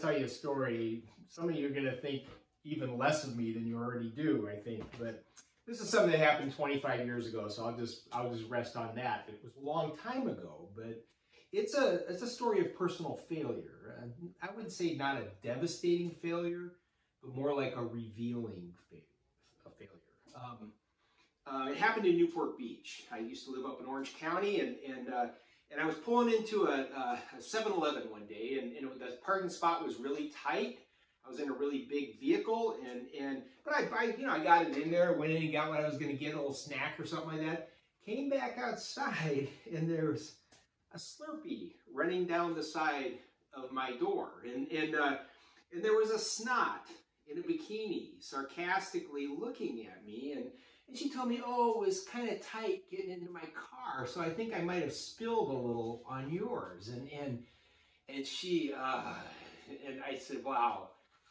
tell you a story. Some of you are going to think even less of me than you already do, I think. But this is something that happened 25 years ago, so I'll just rest on that. It was a long time ago, but it's a story of personal failure. I would say not a devastating failure, but more like a revealing failure. It happened in Newport Beach. I used to live up in Orange County, and I was pulling into a 7-Eleven one day, and the parking spot was really tight. I was in a really big vehicle, but I got it in there, went in and got what I was going to get, a little snack or something like that. Came back outside, and there was a Slurpee running down the side of my door, and there was a snot in a bikini sarcastically looking at me, and she told me, oh, it was kind of tight getting into my car, so I think I might have spilled a little on yours. And she, and I said, wow,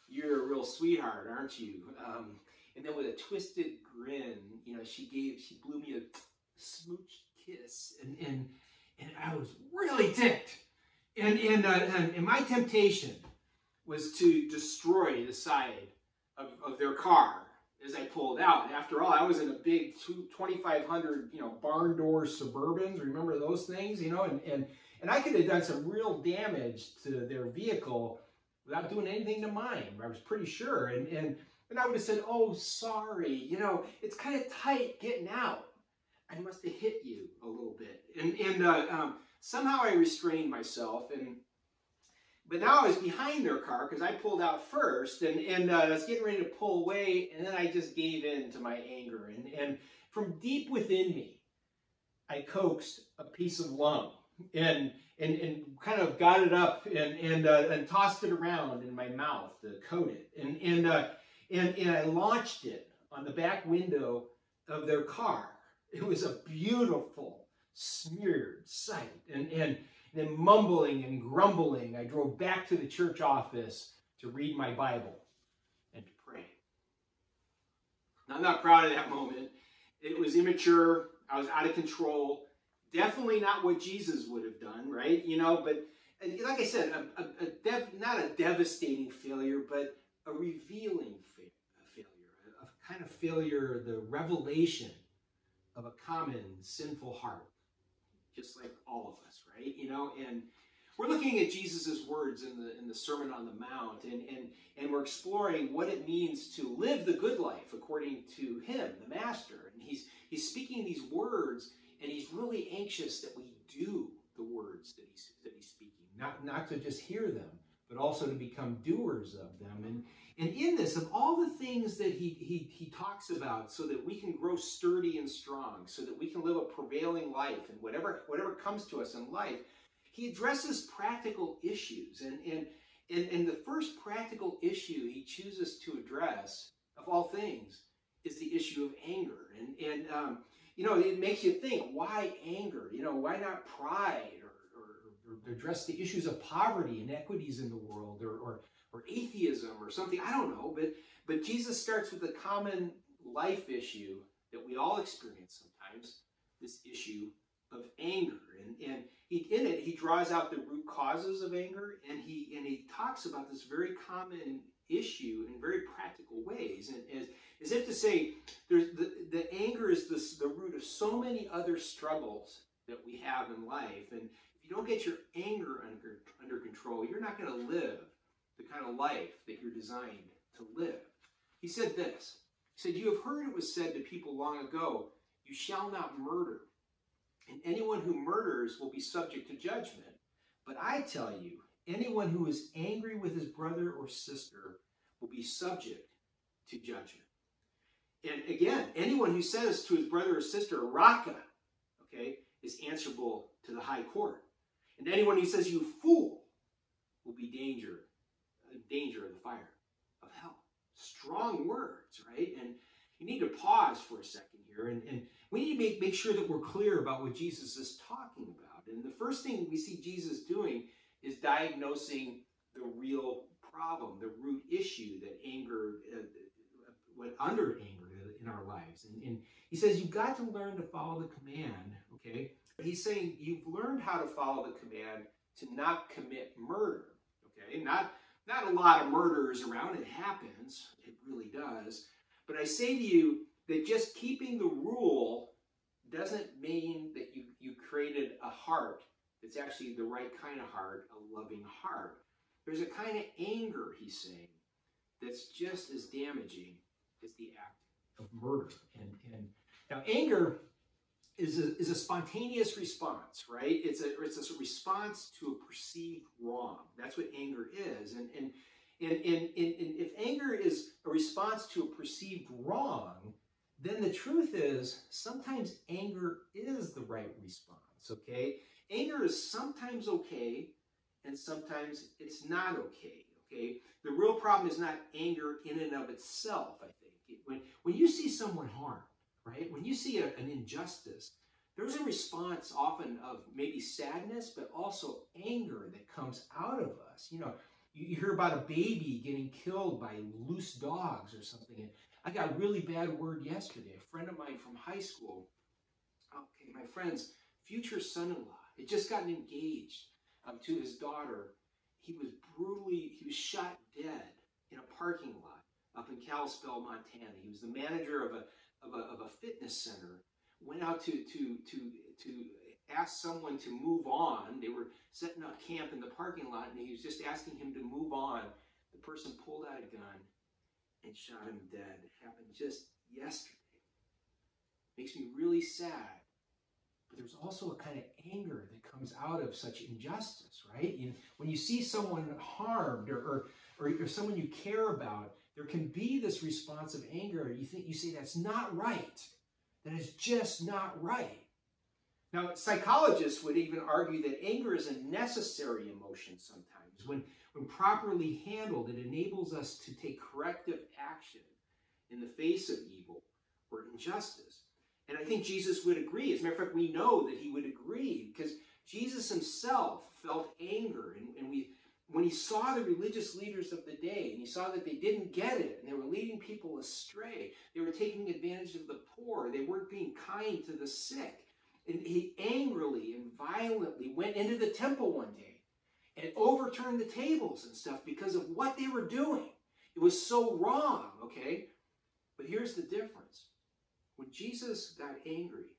you're a real sweetheart, aren't you? And then with a twisted grin, she blew me a smooch kiss, and I was really ticked. And my temptation was to destroy the side of their car as I pulled out. After all, I was in a big 2,500, barn door Suburbans. Remember those things, and I could have done some real damage to their vehicle without doing anything to mine. I was pretty sure. And I would have said, oh, sorry, it's kind of tight getting out. I must have hit you a little bit. And somehow I restrained myself, but now I was behind their car because I pulled out first, and I was getting ready to pull away, and then I just gave in to my anger. And from deep within me, I coaxed a piece of lung and kind of got it up and tossed it around in my mouth to coat it. And I launched it on the back window of their car. It was a beautiful, smeared sight. And then mumbling and grumbling, I drove back to the church office to read my Bible and to pray. Now, I'm not proud of that moment. It was immature. I was out of control. Definitely not what Jesus would have done, right? But like I said, not a devastating failure, but a revealing failure, a kind of failure, the revelation of a common sinful heart, just like all of us, right? And we're looking at Jesus's words in the Sermon on the Mount, and we're exploring what it means to live the good life according to him, the Master. And he's speaking these words, and he's really anxious that we do the words that he's speaking, not to just hear them, but also to become doers of them. And in this, of all the things that he talks about, so that we can grow sturdy and strong, so that we can live a prevailing life, and whatever comes to us in life, he addresses practical issues. And the first practical issue he chooses to address, of all things, is the issue of anger. And it makes you think, why anger? Why not pride, or address the issues of poverty, inequities in the world, or atheism, or something? I don't know. But Jesus starts with a common life issue that we all experience sometimes, this issue of anger. And he draws out the root causes of anger, and he talks about this very common issue in very practical ways, and as if to say, the anger is the root of so many other struggles that we have in life. And if you don't get your anger under control, you're not going to live the kind of life that you're designed to live. He said this. He said, "You have heard it was said to people long ago, 'You shall not murder, and anyone who murders will be subject to judgment. But I tell you, anyone who is angry with his brother or sister will be subject to judgment.' And again, anyone who says to his brother or sister, 'Raka,' is answerable to the high court. And anyone who says, 'You fool,' will be in danger of the fire of hell." Strong words, right? And you need to pause for a second here, and we need to make sure that we're clear about what Jesus is talking about. And the first thing we see Jesus doing is diagnosing the real problem, the root issue that anger, what under anger in our lives. And he says, you've got to learn to follow the command, okay? He's saying you've learned how to follow the command to not commit murder, okay? Not Not a lot of murderers around. It happens. It really does. But I say to you that just keeping the rule doesn't mean that you created a heart that's actually the right kind of heart, a loving heart. There's a kind of anger, he's saying, that's just as damaging as the act of murder. And now anger is a spontaneous response, right? It's a response to a perceived wrong. That's what anger is. And if anger is a response to a perceived wrong, then the truth is sometimes anger is the right response, okay? Anger is sometimes okay, and sometimes it's not okay, okay? The real problem is not anger in and of itself, I think. When you see someone harmed, right? When you see an injustice, there's a response often of maybe sadness, but also anger that comes out of us. You know, you hear about a baby getting killed by loose dogs or something. And I got a really bad word yesterday. A friend of mine from high school, okay, my friend's future son-in-law, had just gotten engaged to his daughter. He was shot dead in a parking lot up in Kalispell, Montana. He was the manager of a fitness center. Went out to ask someone to move on. They were setting up camp in the parking lot, and he was just asking him to move on. The person pulled out a gun and shot him dead. It happened just yesterday. Makes me really sad. But there's also a kind of anger that comes out of such injustice, right? When you see someone harmed or someone you care about, there can be this response of anger. You say that's not right. That is just not right. Now, psychologists would even argue that anger is a necessary emotion sometimes. When properly handled, it enables us to take corrective action in the face of evil or injustice. And I think Jesus would agree. As a matter of fact, we know that he would agree because Jesus himself felt anger. And when he saw the religious leaders of the day, and he saw that they didn't get it, and they were leading people astray, they were taking advantage of the poor, they weren't being kind to the sick, and he angrily and violently went into the temple one day and overturned the tables and stuff because of what they were doing. It was so wrong, okay? But here's the difference. When Jesus got angry,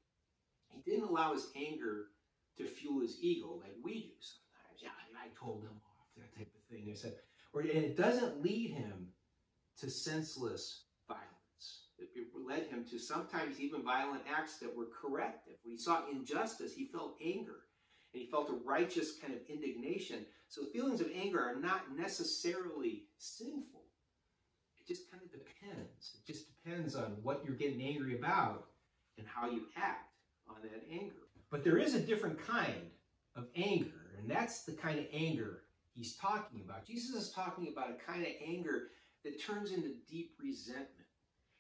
he didn't allow his anger to fuel his ego like we do sometimes. Yeah, I told them off, that type of thing. I said, and it doesn't lead him to senseless violence. It led him to sometimes even violent acts that were corrective. When he saw injustice, he felt anger, and he felt a righteous kind of indignation. So feelings of anger are not necessarily sinful. It just kind of depends. It just depends on what you're getting angry about and how you act on that anger. But there is a different kind of anger, and that's the kind of anger he's talking about. Jesus is talking about a kind of anger that turns into deep resentment.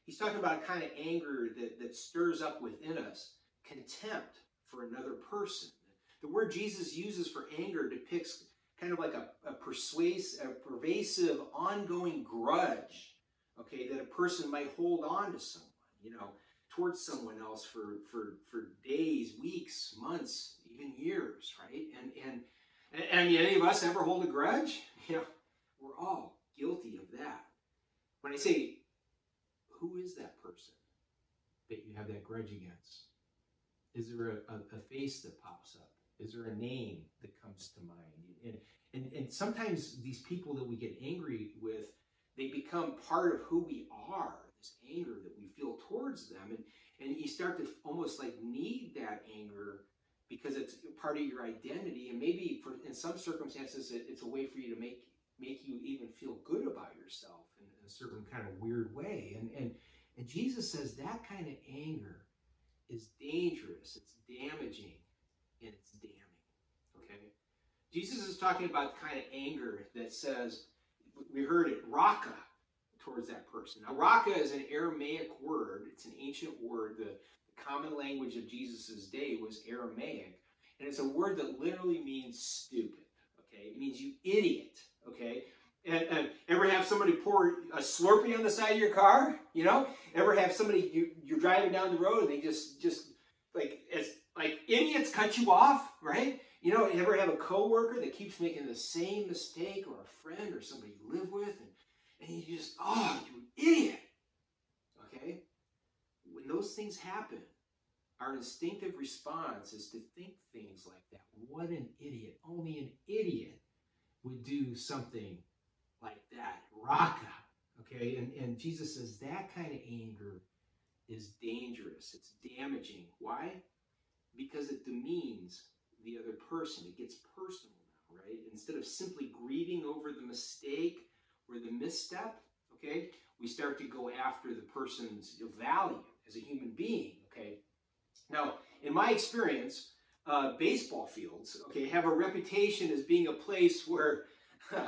He's talking about a kind of anger that stirs up within us contempt for another person. The word Jesus uses for anger depicts kind of like a pervasive, ongoing grudge, okay, that a person might hold on to someone, towards someone else for days, weeks, months, even years, right? And any of us ever hold a grudge? We're all guilty of that. When I say, who is that person that you have that grudge against? Is there a face that pops up? Is there a name that comes to mind? And sometimes these people that we get angry with, they become part of who we are, this anger that we feel towards them. And you start to almost like need that anger because it's part of your identity. And maybe in some circumstances, it's a way for you to make you even feel good about yourself in a certain kind of weird way. And Jesus says that kind of anger is dangerous, it's damaging, and it's damning, okay? Jesus is talking about the kind of anger that says, we heard it, raka, towards that person. Now, raka is an Aramaic word. It's an ancient word. The common language of Jesus' day was Aramaic, and it's a word that literally means stupid, okay? It means you idiot, okay? And ever have somebody pour a Slurpee on the side of your car? Ever have somebody, you're driving down the road and they just like idiots cut you off, right? You know, you ever have a coworker that keeps making the same mistake, or a friend or somebody you live with, and you just, oh, you idiot. Okay? When those things happen, our instinctive response is to think things like that. What an idiot. Only an idiot would do something like that. Raka. Okay? And Jesus says that kind of anger is dangerous. It's damaging. Why? Because it demeans the other person. It gets personal now, right? Instead of simply grieving over the mistake or the misstep, okay, we start to go after the person's value as a human being, okay? Now, in my experience, baseball fields, okay, have a reputation as being a place where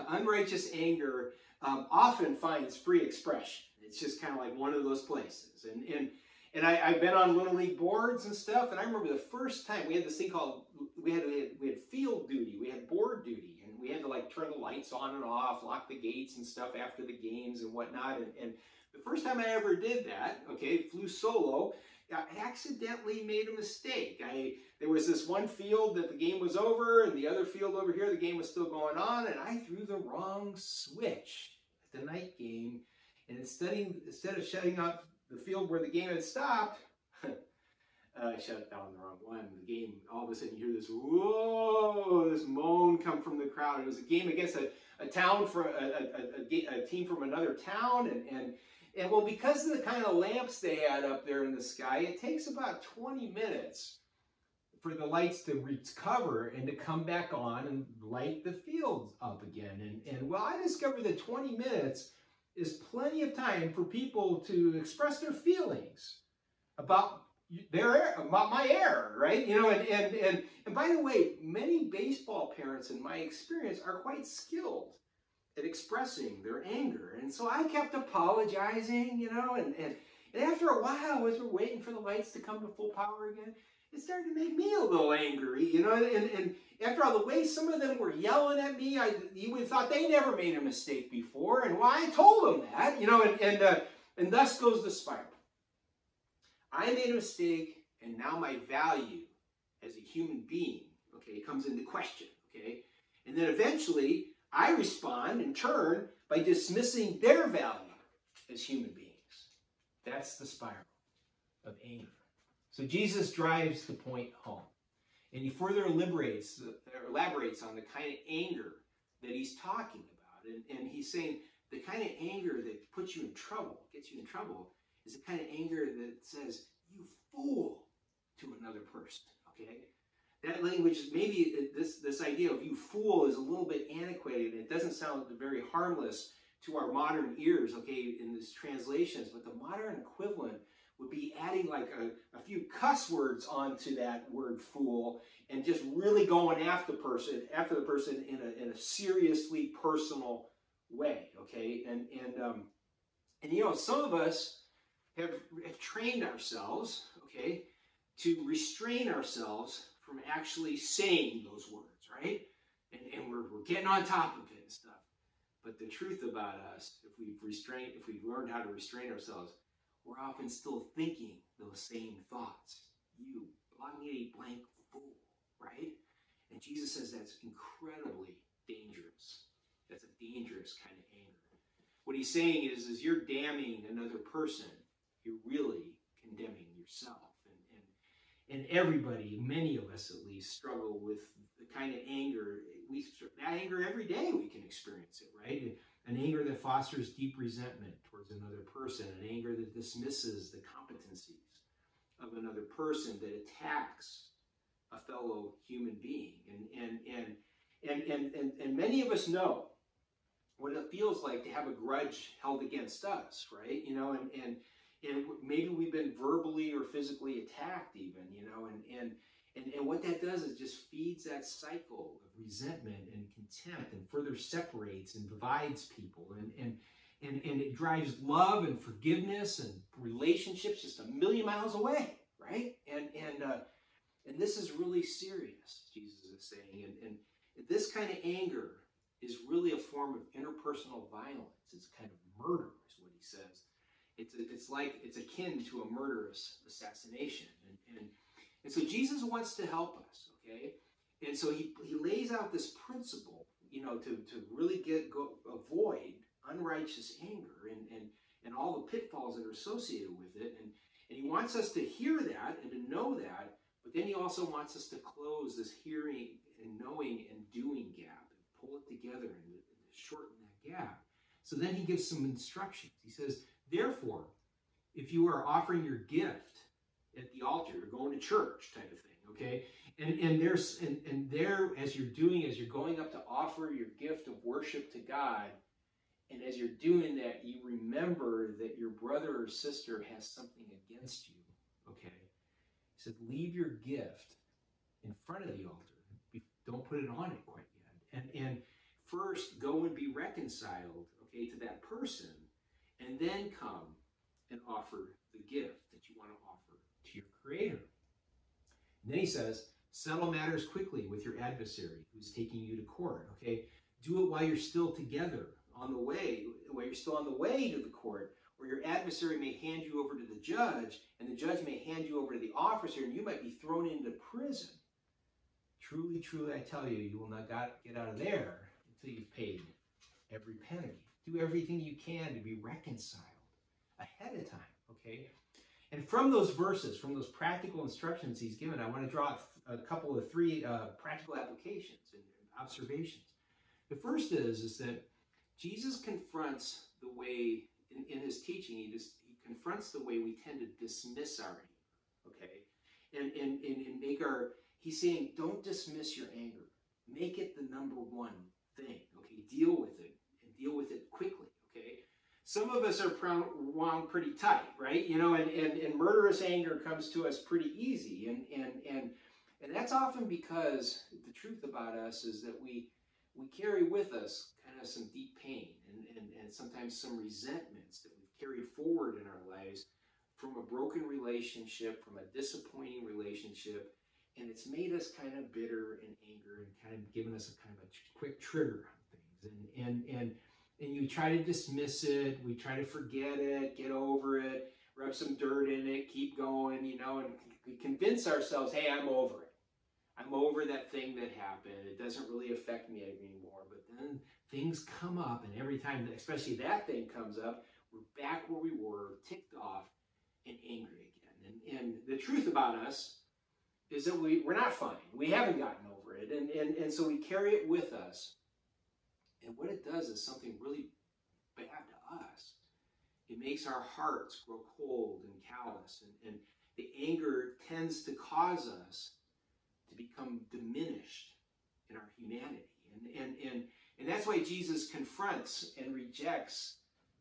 unrighteous anger often finds free expression. It's just kind of like one of those places. And I've been on Little League boards and stuff, and I remember the first time we had this thing called, we had field duty, we had board duty, and we had to like turn the lights on and off, lock the gates and stuff after the games and whatnot. And the first time I ever did that, okay, flew solo, I accidentally made a mistake. There was this one field that the game was over, and the other field over here, the game was still going on, and I threw the wrong switch at the night game. And instead of shutting off the field where the game had stopped, I shut down the wrong one. The game, all of a sudden you hear this, whoa, this moan come from the crowd. It was a game against a town from a team from another town, and well, because of the kind of lamps they had up there in the sky, it takes about 20 minutes for the lights to recover and to come back on and light the fields up again. And well, I discovered that 20 minutes is plenty of time for people to express their feelings about my error, right? You know, and by the way, many baseball parents, in my experience, are quite skilled at expressing their anger. And so I kept apologizing, you know, and after a while, as we're waiting for the lights to come to full power again, it started to make me a little angry, you know, and after all, the way some of them were yelling at me, you would have thought they never made a mistake before, and well, I told them that, you know, and thus goes the spiral. I made a mistake, and now my value as a human being, okay, comes into question, okay, and then eventually I respond in turn by dismissing their value as human beings. That's the spiral of anger. So Jesus drives the point home. And he further elaborates on the kind of anger that he's talking about. And he's saying the kind of anger that puts you in trouble, gets you in trouble, is the kind of anger that says, you fool, to another person, okay? That language, maybe this idea of you fool is a little bit antiquated. It doesn't sound very harmless to our modern ears, okay, in these translations, but the modern equivalent would be adding like a few cuss words onto that word fool and just really going after the person in a seriously personal way, okay? And you know, some of us have trained ourselves, okay, to restrain ourselves from actually saying those words, right? And we're getting on top of it and stuff. But the truth about us, if we've learned how to restrain ourselves, we're often still thinking those same thoughts. You blank fool, right? And Jesus says that's incredibly dangerous. That's a dangerous kind of anger. What he's saying is you're damning another person, you're really condemning yourself. And everybody, many of us at least, struggle with the kind of anger. That anger every day we can experience it, right? An anger that fosters deep resentment towards another person, an anger that dismisses the competencies of another person, that attacks a fellow human being. And many of us know what it feels like to have a grudge held against us, right? You know, and maybe we've been verbally or physically attacked even, you know, and what that does is just feeds that cycle of resentment and contempt and further separates and divides people. And it drives love and forgiveness and relationships just a million miles away, right? And this is really serious, Jesus is saying. And this kind of anger is really a form of interpersonal violence. It's kind of murder, is what he says. It's akin to a murderous assassination. And so Jesus wants to help us, okay? And so he lays out this principle, to really avoid unrighteous anger and all the pitfalls that are associated with it. And he wants us to hear that and to know that, but then he also wants us to close this hearing and knowing and doing gap and pull it together and shorten that gap. So then he gives some instructions. He says, therefore, if you are offering your gift at the altar, you're going to church type of thing, okay? And there, as you're going up to offer your gift of worship to God, and as you're doing that, you remember that your brother or sister has something against you, okay? He said, leave your gift in front of the altar. Don't put it on it quite yet. And first, go and be reconciled, okay, to that person, and then come and offer the gift that you want to offer to your Creator. And then he says, settle matters quickly with your adversary who's taking you to court, okay? Do it while you're still together on the way, while you're still on the way to the court, or your adversary may hand you over to the judge, and the judge may hand you over to the officer, and you might be thrown into prison. Truly, truly, I tell you, you will not get out of there until you've paid every penny. Do everything you can to be reconciled ahead of time, okay? And from those verses, from those practical instructions he's given, I want to draw a couple of three practical applications and observations. The first is that Jesus confronts the way, in his teaching, he confronts the way we tend to dismiss our anger, okay? And make he's saying, don't dismiss your anger. Make it the number one thing, okay? Deal with it, and deal with it quickly, okay? Some of us are wound pretty tight, right? And murderous anger comes to us pretty easy. And that's often because the truth about us is that we carry with us kind of some deep pain and sometimes some resentments that we've carried forward in our lives from a broken relationship, from a disappointing relationship, and it's made us kind of bitter and angry and kind of given us a kind of a quick trigger on things. And you try to dismiss it, we try to forget it, get over it, rub some dirt in it, keep going, and we convince ourselves, hey, I'm over it. I'm over that thing that happened. It doesn't really affect me anymore. But then things come up, and every time, especially that thing comes up, we're back where we were, ticked off and angry again. And the truth about us is that we're not fine. We haven't gotten over it. And so we carry it with us. And what it does is something really bad to us. It makes our hearts grow cold and callous. And the anger tends to cause us to become diminished in our humanity. And that's why Jesus confronts and rejects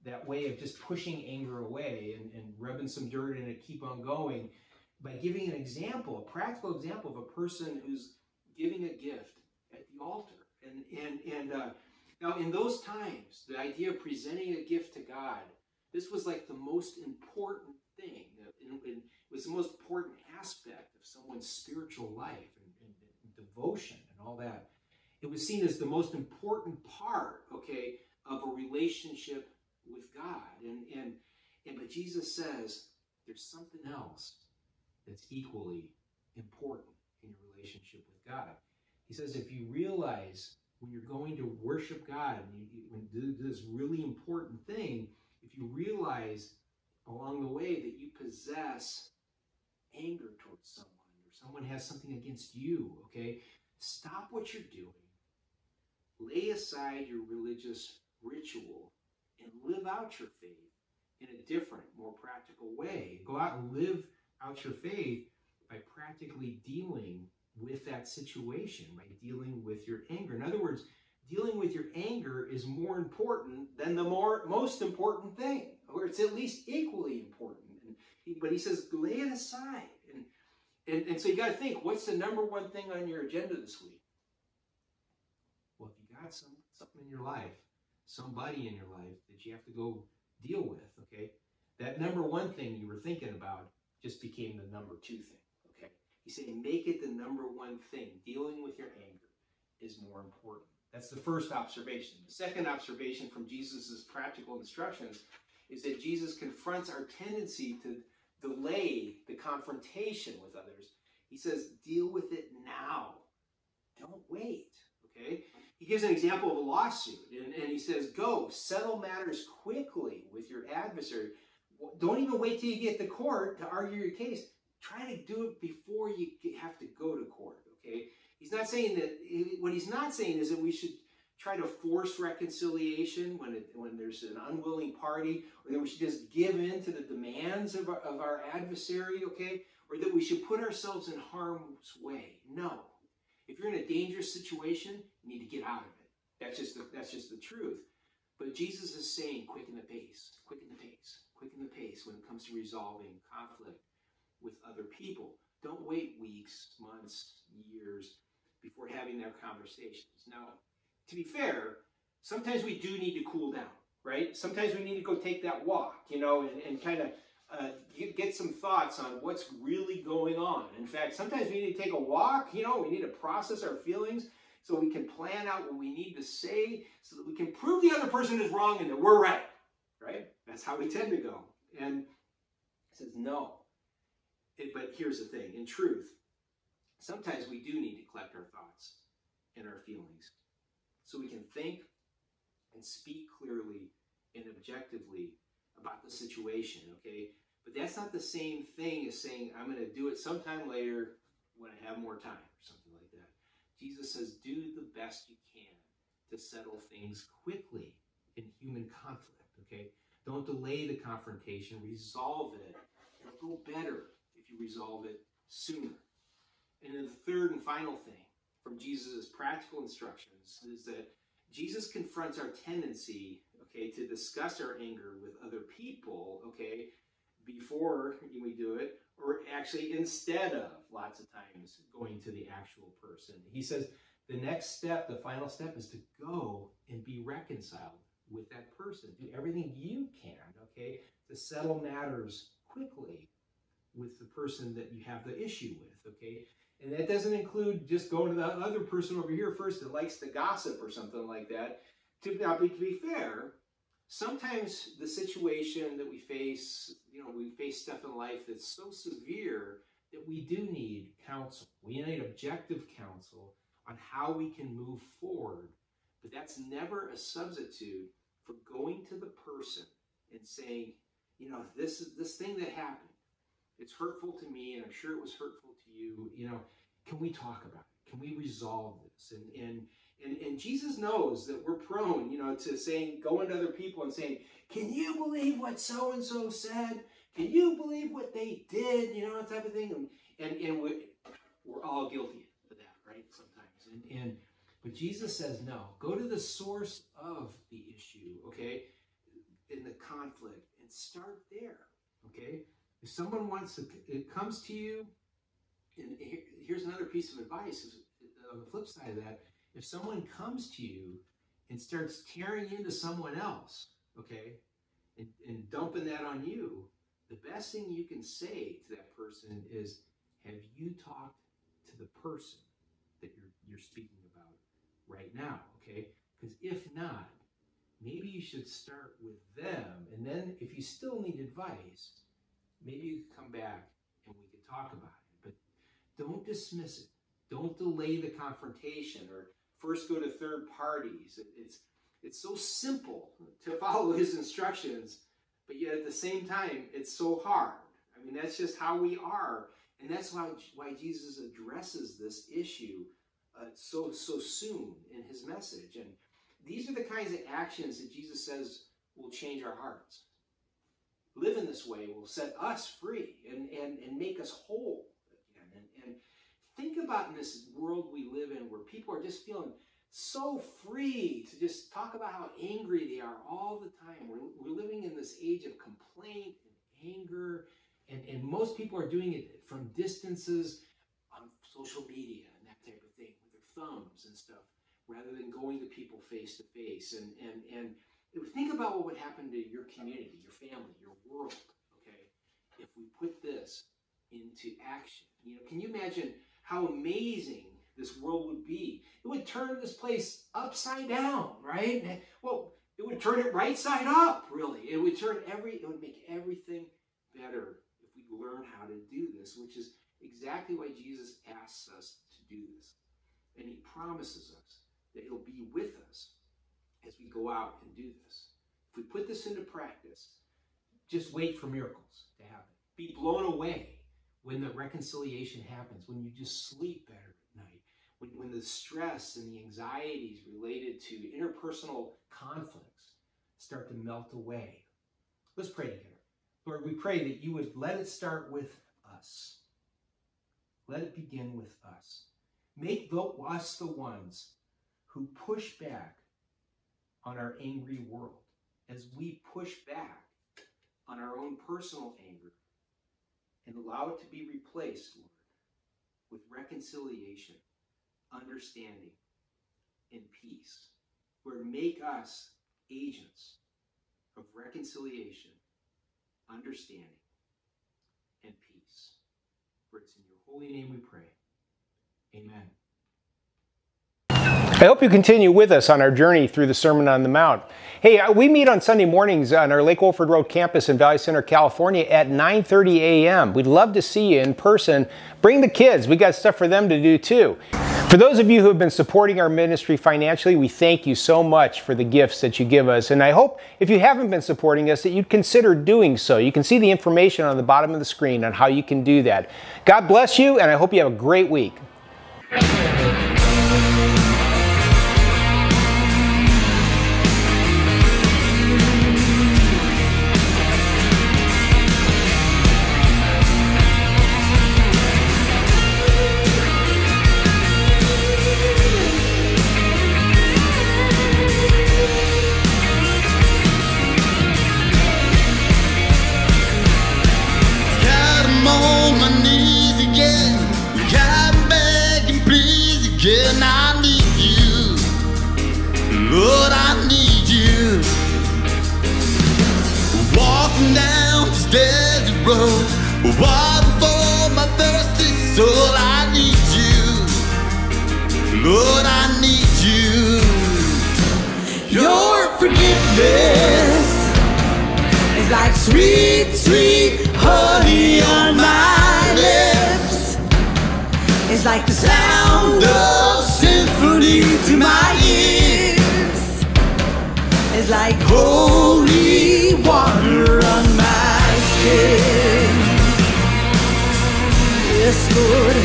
that way of just pushing anger away and rubbing some dirt in it, keep on going, by giving an example, a practical example of a person who's giving a gift at the altar. Now, in those times, the idea of presenting a gift to God, this was like the most important thing. It was the most important aspect of someone's spiritual life and devotion and all that. It was seen as the most important part, okay, of a relationship with God. But Jesus says there's something else that's equally important in your relationship with God. He says if you realize when you're going to worship God and you do this really important thing, if you realize along the way that you possess anger towards someone or someone has something against you, okay, stop what you're doing, lay aside your religious ritual, and live out your faith in a different, more practical way. Go out and live out your faith by practically dealing with that situation, by dealing with your anger. In other words, dealing with your anger is more important than the most important thing, or it's at least equally important. But he says, lay it aside. And so you got to think, what's the number one thing on your agenda this week? Well, if you got something in your life, somebody in your life that you have to go deal with, okay, that number one thing you were thinking about just became the number two thing, okay? He's saying make it the number one thing. Dealing with your anger is more important. That's the first observation. The second observation from Jesus' practical instructions is that Jesus confronts our tendency to delay the confrontation with others. He says, deal with it now. Don't wait, okay? He gives an example of a lawsuit, and he says, go, settle matters quickly with your adversary. Don't even wait till you get to court to argue your case. Try to do it before you have to go to court, okay? He's not saying that, what he's not saying is that we should try to force reconciliation when there's an unwilling party, or that we should just give in to the demands of our adversary, okay? Or that we should put ourselves in harm's way. No. If you're in a dangerous situation, you need to get out of it. That's just the truth. But Jesus is saying, quicken the pace, quicken the pace, quicken the pace when it comes to resolving conflict with other people. Don't wait weeks, months, years before having their conversations. Now, to be fair, sometimes we do need to cool down, right? Sometimes we need to go take that walk, and kind of get some thoughts on what's really going on. In fact, sometimes we need to take a walk, we need to process our feelings so we can plan out what we need to say so that we can prove the other person is wrong and that we're right? That's how we tend to go. And he says, no. But here's the thing. In truth, sometimes we do need to collect our thoughts and our feelings so we can think and speak clearly and objectively about the situation, okay? But that's not the same thing as saying, I'm going to do it sometime later when I have more time, or something like that. Jesus says, do the best you can to settle things quickly in human conflict, okay? Don't delay the confrontation. Resolve it. It'll go better if you resolve it sooner. And then the third and final thing from Jesus' practical instructions is that Jesus confronts our tendency, okay, to discuss our anger with other people, okay, before we do it, or actually instead of, lots of times, going to the actual person. He says the next step, the final step, is to go and be reconciled with that person. Do everything you can, okay, to settle matters quickly with the person that you have the issue with, okay? And that doesn't include just going to the other person over here first that likes to gossip or something like that. To be fair, sometimes the situation that we face, we face stuff in life that's so severe that we do need counsel. We need objective counsel on how we can move forward. But that's never a substitute for going to the person and saying, this thing that happened, it's hurtful to me, and I'm sure it was hurtful to you. Can we talk about it? Can we resolve this? And Jesus knows that we're prone, to saying, going to other people and saying, can you believe what so-and-so said? Can you believe what they did? That type of thing. And we're all guilty of that, right? Sometimes. But Jesus says, no, go to the source of the issue, okay? In the conflict, and start there, okay? If someone it comes to you, and here's another piece of advice on the flip side of that. If someone comes to you and starts tearing into someone else, okay, and dumping that on you, the best thing you can say to that person is, have you talked to the person that you're speaking about right now, okay? Because if not, maybe you should start with them, and then if you still need advice, maybe you can come back and we can talk about it. But don't dismiss it. Don't delay the confrontation or first go to third parties. It's so simple to follow his instructions, but yet at the same time, it's so hard. I mean, that's just how we are. And that's why Jesus addresses this issue so soon in his message. And these are the kinds of actions that Jesus says will change our hearts. Living this way will set us free and make us whole again. And think about in this world we live in where people are just feeling so free to just talk about how angry they are all the time. We're living in this age of complaint and anger, and most people are doing it from distances on social media and that type of thing with their thumbs and stuff, rather than going to people face to face. And think about what would happen to your community, your family, your world, okay, if we put this into action. Can you imagine how amazing this world would be? It would turn this place upside down, right? Well, it would turn it right side up, really. It would make everything better if we learn how to do this, which is exactly why Jesus asks us to do this. And he promises us that he'll be with us as we go out and do this. If we put this into practice, just wait for miracles to happen. Be blown away when the reconciliation happens, when you just sleep better at night, when the stress and the anxieties related to interpersonal conflicts start to melt away. Let's pray together. Lord, we pray that you would let it start with us. Let it begin with us. Make us the ones who push back on our angry world as we push back on our own personal anger, and allow it to be replaced, Lord, with reconciliation, understanding, and peace. Lord, make us agents of reconciliation, understanding, and peace. For it's in your holy name we pray. Amen. I hope you continue with us on our journey through the Sermon on the Mount. Hey, we meet on Sunday mornings on our Lake Wolford Road campus in Valley Center, California at 9:30 a.m. We'd love to see you in person. Bring the kids. We got stuff for them to do too. For those of you who have been supporting our ministry financially, we thank you so much for the gifts that you give us. And I hope if you haven't been supporting us that you'd consider doing so. You can see the information on the bottom of the screen on how you can do that. God bless you, and I hope you have a great week. Water for my thirsty soul, I need you. Lord, I need you. Your forgiveness is like sweet, sweet honey on my lips. It's like the sound of symphony to my ears. It's like holy water on my skin. Yes, Lord.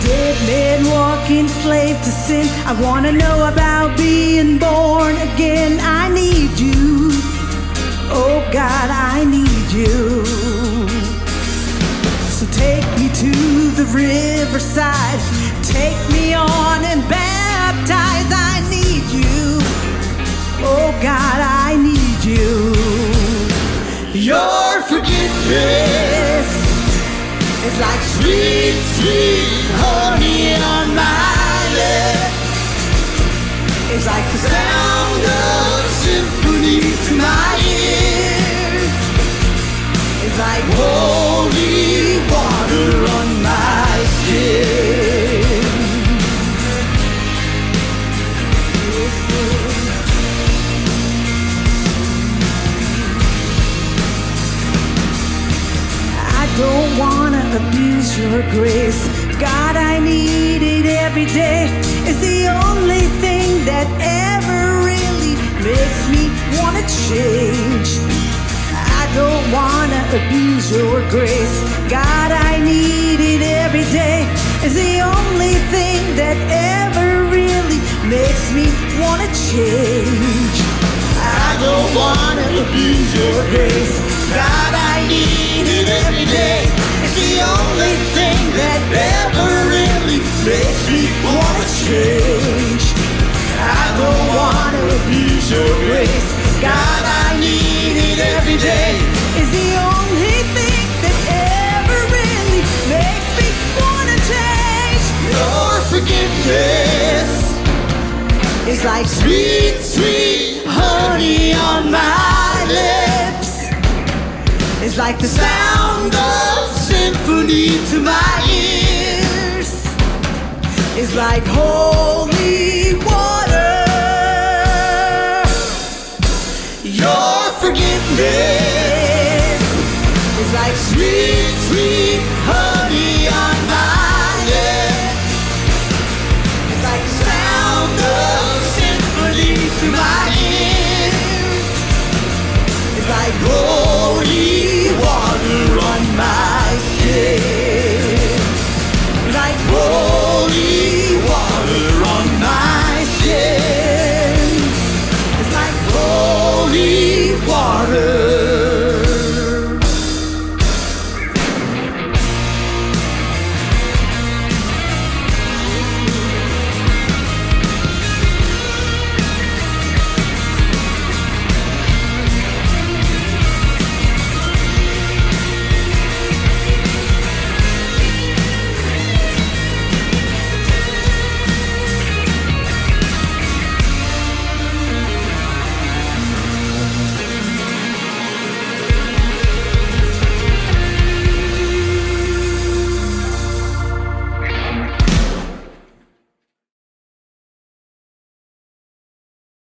Dead men walking slave to sin. I want to know about being born again. I need you. Oh God, I need you. So take me to the riverside. Take me on and baptize. I need you. Oh God, I need you. Your forgiveness is like sweet, sweet honey on my lips. It's like the sound of symphony to my ears. It's like holy water on my skin. I don't wanna abuse your grace. God, I need it every day. It's the only thing that ever really makes me wanna change. I don't wanna abuse your grace. God, I need it every day. It's the only thing that ever really makes me wanna change. I don't wanna abuse your grace. God, I need it every day. It's the only thing that ever really makes me wanna change. I don't wanna abuse your grace. God, I need it every day. It's the only thing that ever really makes me wanna change. Your forgiveness is like sweet, sweet honey on my lips. It's like the sound of symphony to my ears. It's like holy water. Your forgiveness like sweet, sweet home.